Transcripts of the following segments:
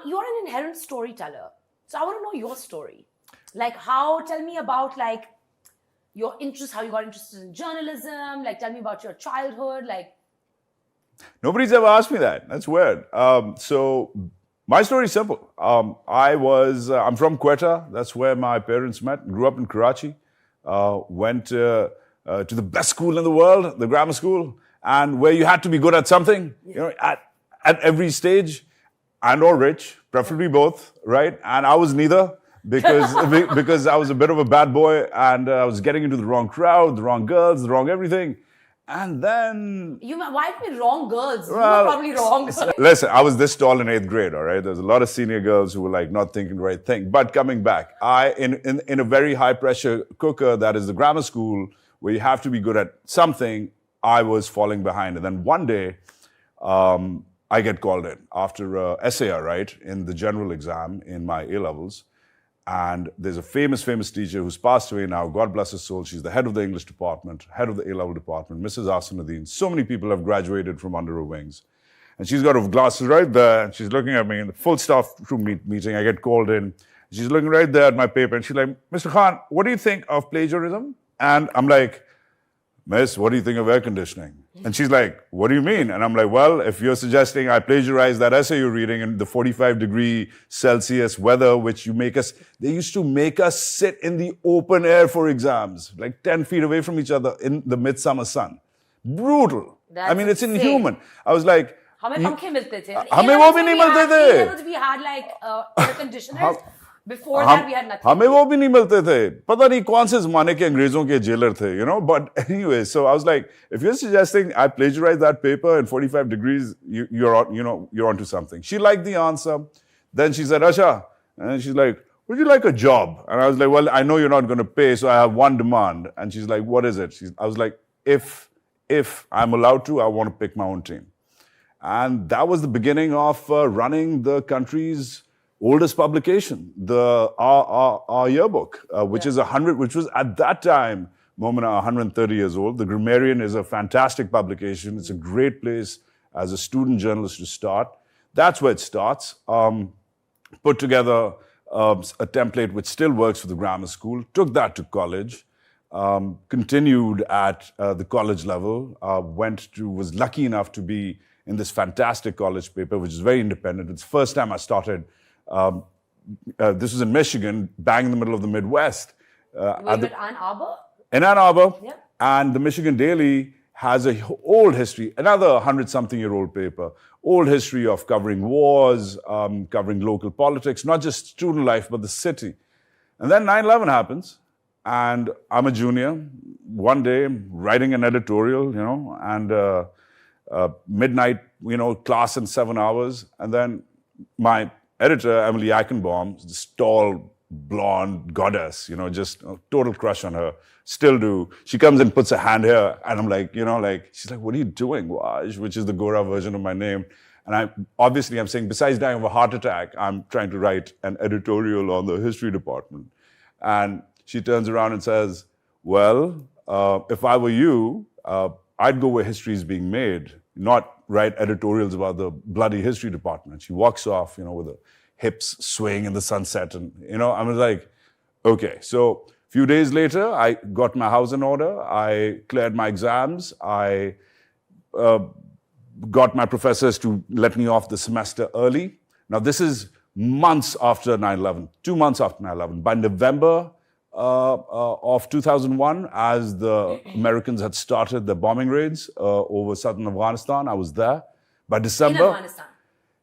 You're an inherent storyteller. So I want to know your story. Tell me about your interest, how you got interested in journalism. Tell me about your childhood. Nobody's ever asked me that. That's weird. So my story is simple. I'm from Quetta. That's where my parents met. Grew up in Karachi. Went to the best school in the world, the grammar school, and where you had to be good at something. At every stage, and or rich, preferably both, right? And I was neither because I was a bit of a bad boy and I was getting into the wrong crowd, the wrong girls, the wrong everything. And then... Why be wrong girls? You were probably wrong. Listen, I was this tall in 8th grade, all right? There's a lot of senior girls who were not thinking the right thing. But coming back, in a very high pressure cooker that is the grammar school, where you have to be good at something, I was falling behind. And then one day, I get called in after a essay I write in the general exam in my A-levels. And there's a famous teacher who's passed away now. God bless her soul. She's the head of the English department, head of the A-level department, Mrs. Asanuddin. So many people have graduated from under her wings. And she's got her glasses right there, and she's looking at me in the full staff room meeting. I get called in. She's looking right there at my paper, and she's like, Mr. Khan, what do you think of plagiarism? And I'm like, Miss, what do you think of air conditioning? And she's like, what do you mean? And I'm like, well, if you're suggesting I plagiarize that essay you're reading in the 45-degree Celsius weather, which they used to make us sit in the open air for exams, 10 feet away from each other in the midsummer sun. Brutal. It's inhuman. I was like, हमें पंखे मिलते थे. हमें वो भी नहीं मिलते थे. We had air conditioners. Before that, we had nothing. हमें वो भी नहीं मिलते थे. पता नहीं कौन से ज़माने के अंग्रेजों के jailer थे, But anyway, so I was like, if you're suggesting I plagiarize that paper in 45 degrees, you're onto something. She liked the answer. Then she said, Asha, and she's like, would you like a job? And I was like, well, I know you're not going to pay, so I have one demand. And she's like, what is it? I was like, if I'm allowed to, I want to pick my own team. And that was the beginning of running the country's oldest publication, our yearbook, which was at that time, Momina, 130 years old. The Grammarian is a fantastic publication. It's a great place as a student journalist to start. That's where it starts. Put together a template which still works for the grammar school, took that to college, continued at the college level, was lucky enough to be in this fantastic college paper, which is very independent. It's the first time I started. This was in Michigan, bang in the middle of the Midwest. Ann Arbor? In Ann Arbor. Yeah. And the Michigan Daily has an old history, another 100-something-year-old paper, old history of covering wars, covering local politics, not just student life, but the city. And then 9/11 happens, and I'm a junior. One day, writing an editorial, and midnight, class in 7 hours, and then my editor, Emily Eichenbaum, this tall, blonde goddess, just a total crush on her. Still do. She comes and puts her hand here, and I'm like, she's like, what are you doing, Waj? Which is the Gora version of my name. And I'm saying, besides dying of a heart attack, I'm trying to write an editorial on the history department. And she turns around and says, well, if I were you, I'd go where history is being made, not write editorials about the bloody history department. She walks off, with her hips swaying in the sunset. And, I was like, okay. So a few days later, I got my house in order. I cleared my exams. I got my professors to let me off the semester early. Now, this is months after 9/11, 2 months after 9/11. By November of 2001, as the Americans had started the bombing raids over southern Afghanistan, I was there. By December... In Afghanistan?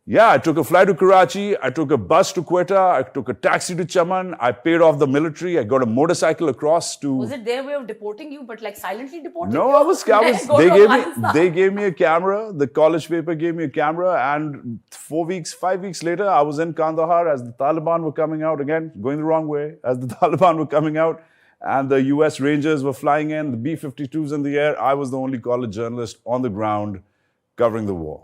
Yeah, I took a flight to Karachi, I took a bus to Quetta, I took a taxi to Chaman, I paid off the military, I got a motorcycle across to... Was it their way of deporting you, but silently deporting you? No, they gave me a camera, the college paper gave me a camera, and 5 weeks later, I was in Kandahar as the Taliban were coming out, again, going the wrong way, as the Taliban were coming out, and the US Rangers were flying in, the B-52s in the air. I was the only college journalist on the ground covering the war.